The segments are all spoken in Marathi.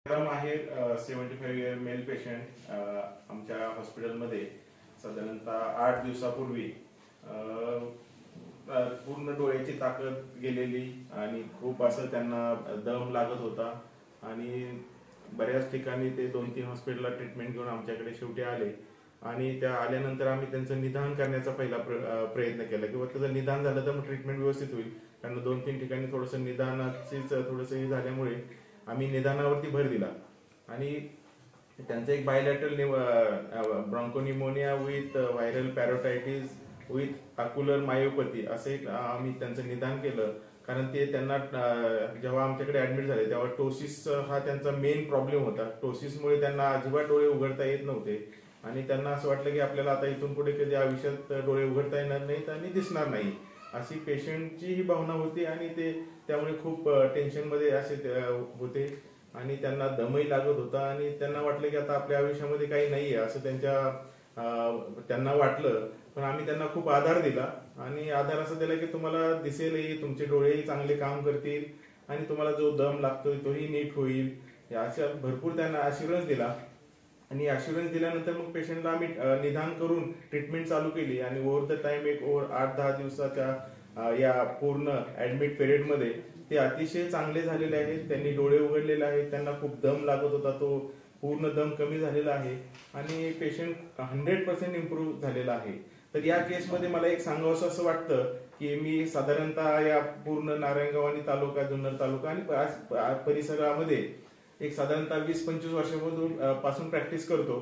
आहे 75 इयर मेल पेशंट आमच्या हॉस्पिटलमध्ये साधारणतः 8 दिवसापूर्वी पूर्ण डोळ्याची ताकद गेलेली आणि खूप असं त्यांना दम लागत होता आणि बऱ्याच ठिकाणी ते 2-3 हॉस्पिटलला ट्रीटमेंट घेऊन आमच्याकडे शेवटी आले आणि त्या आल्यानंतर आम्ही त्यांचं निदान करण्याचा पहिला प्रयत्न केला की त्याचं निदान झालं तर मग ट्रीटमेंट व्यवस्थित होईल. कारण 2-3 ठिकाणी थोडंसं निदानाचीच थोडंसं हे झाल्यामुळे आम्ही निदानावरती भर दिला आणि त्यांचं एक bilateral bronchopneumonia with viral parotitis with ocular myopathy असे एक आम्ही त्यांचं निदान केलं. कारण ते त्यांना जेव्हा आमच्याकडे ऍडमिट झाले तेव्हा टोसिस हा त्यांचा मेन प्रॉब्लेम होता. टोसिसमुळे त्यांना अजिबात डोळे उघडता येत नव्हते आणि त्यांना असं वाटलं की आपल्याला आता इथून पुढे कधी आयुष्यात डोळे उघडता येणार नाहीत आणि दिसणार नाही अशी पेशंटची ही भावना होती आणि ते त्यामुळे खूप टेन्शन मध्ये असे होते आणि त्यांना दमही लागत होता आणि त्यांना वाटलं की आता आपल्या आयुष्यामध्ये काही नाहीये असं त्यांना वाटलं. पण आम्ही त्यांना खूप आधार दिला आणि आधार असा दिला की तुम्हाला दिसेलही, तुमचे डोळेही चांगले काम करतील आणि तुम्हाला जो दम लागतोय तोही नीट होईल अशा भरपूर त्यांना अश्युरन्स दिला. आणि अश्युरन्स दिल्यानंतर मग पेशंटला आम्ही निदान करून ट्रीटमेंट चालू केली आणि ओव्हर द टाइम एक 8-10 दिवसाच्या या पूर्ण ऍडमिट पिरियड मध्ये ते अतिशय चांगले झालेले आहेत. त्यांनी डोळे उघडलेले आहेत, त्यांना खूप दम लागत होता, तो पूर्ण दम कमी झालेला आहे आणि पेशंट 100% इम्प्रूव्ह झालेला आहे. तर या केसमध्ये मला एक सांगावं असं वाटतं की मी साधारणतः या पूर्ण नारायणगाव आणि तालुका, जुन्नर तालुका आणि परिसरामध्ये एक साधारणतः 20-25 वर्षापासून प्रॅक्टिस करतो.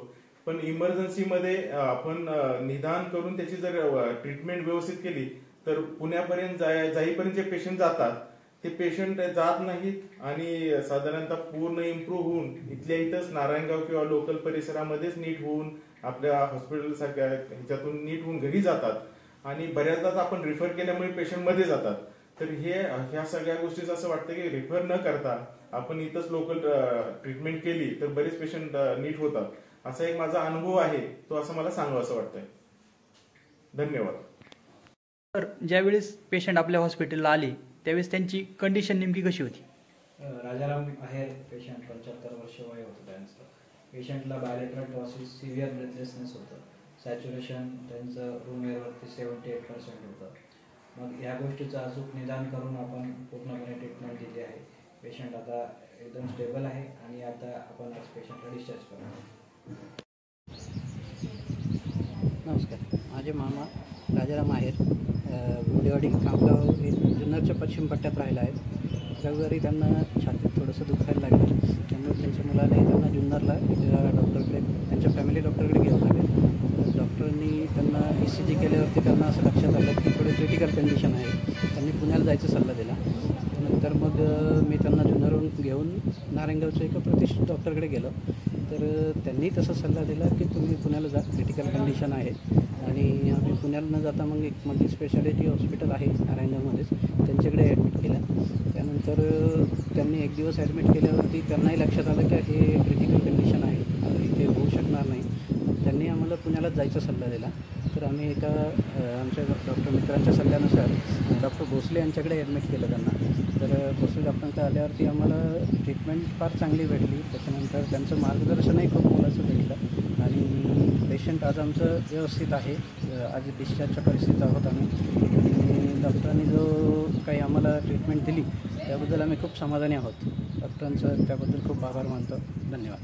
पण इमर्जन्सीमध्ये आपण निदान करून त्याची जर ट्रीटमेंट व्यवस्थित केली तर पुण्यापर्यंत जाईपर्यंत जे पेशंट जातात ते पेशंट जात नाहीत आणि साधारणतः पूर्ण इम्प्रूव्ह होऊन इथल्या इथंच नारायणगाव किंवा लोकल परिसरामध्येच नीट होऊन आपल्या हॉस्पिटल सारख्या ह्याच्यातून नीट होऊन घरी जातात आणि बऱ्याचदा आपण रिफर केल्यामुळे पेशंट मध्ये जातात. तर ह्या सगळ्या गोष्टीचं असं वाटतं की रिफर न करता आपण इथंच लोकल ट्रीटमेंट केली तर बरेच पेशंट नीट होतात. असा एक माझा अनुभव आहे, तो असं मला सांगावं असं वाटतंय. धन्यवाद. तर ज्यावेळेस पेशंट आपल्या हॉस्पिटलला आले त्यावेळेस त्यांची कंडिशन नेमकी कशी होती? राजाराम आहेर पेशंट, 75 वर्ष वय होतं त्यांचं. पेशंटला बायलेटरल टॉसिस, सिव्हिअर ब्रेथलेसनेस होतं. सॅच्युरेशन त्यांचं रूम एअरवरती 78% होतं. मग ह्या गोष्टीचं अचूक निदान करून आपण पूर्णपणे ट्रीटमेंट दिली आहे. पेशंट आता एकदम स्टेबल आहे आणि आता आपण आज पेशंटला डिस्चार्ज करतो. नमस्कार, माझे मामा राजाराम आहेर गुंडेवाडी खामगाव जुन्नरच्या पश्चिम पट्ट्यात राहिला आहेत. रविवारी त्यांना छातीत थोडंसं दुखायला लागलं, त्यामुळे त्यांच्या मुलाने त्यांना जुन्नरला डॉक्टरकडे, त्यांच्या फॅमिली डॉक्टरकडे घेऊन आले. डॉक्टरांनी त्यांना ECG केल्यावरती त्यांना असं लक्षात आलं की थोडी क्रिटिकल कंडिशन आहे. त्यांनी पुण्याला जायचा सल्ला दिला. त्यानंतर मग मी त्यांना जुन्नरहून घेऊन नारायणगावच्या एका प्रतिष्ठित डॉक्टरकडे गेलो. तर त्यांनी तसा सल्ला दिला की तुम्ही पुण्याला जा, क्रिटिकल कंडिशन आहे. आणि आम्ही पुण्याला न जाता मग एक मल्टी स्पेशालिटी हॉस्पिटल आहे नारायणगावमध्येच, त्यांच्याकडे ॲडमिट केलं. त्यानंतर त्यांनी एक दिवस ॲडमिट केल्यावरती त्यांनाही लक्षात आलं की हे क्रिटिकल कंडिशन आहे, इथे होऊ शकणार नाही. त्यांनी आम्हाला पुण्यालाच जायचा सल्ला दिला. तर आम्ही एका आमच्या डॉक्टर मित्रांच्या सल्ल्यानुसार डॉक्टर भोसले यांच्याकडे ॲडमिट केलं त्यांना. तर भोसले डॉक्टरांकडे आल्यावरती आम्हाला ट्रीटमेंट फार चांगली भेटली. त्याच्यानंतर त्यांचं मार्गदर्शनही खूप मोलाचं भेटलं आणि पेशंट आज आमचं व्यवस्थित आहे. आज डिस्चार्जच्या परिस्थितीत आहोत आम्ही. आणि डॉक्टरांनी जो काही आम्हाला ट्रीटमेंट दिली त्याबद्दल आम्ही खूप समाधानी आहोत. डॉक्टरांचं त्याबद्दल खूप आभार मानतो. धन्यवाद.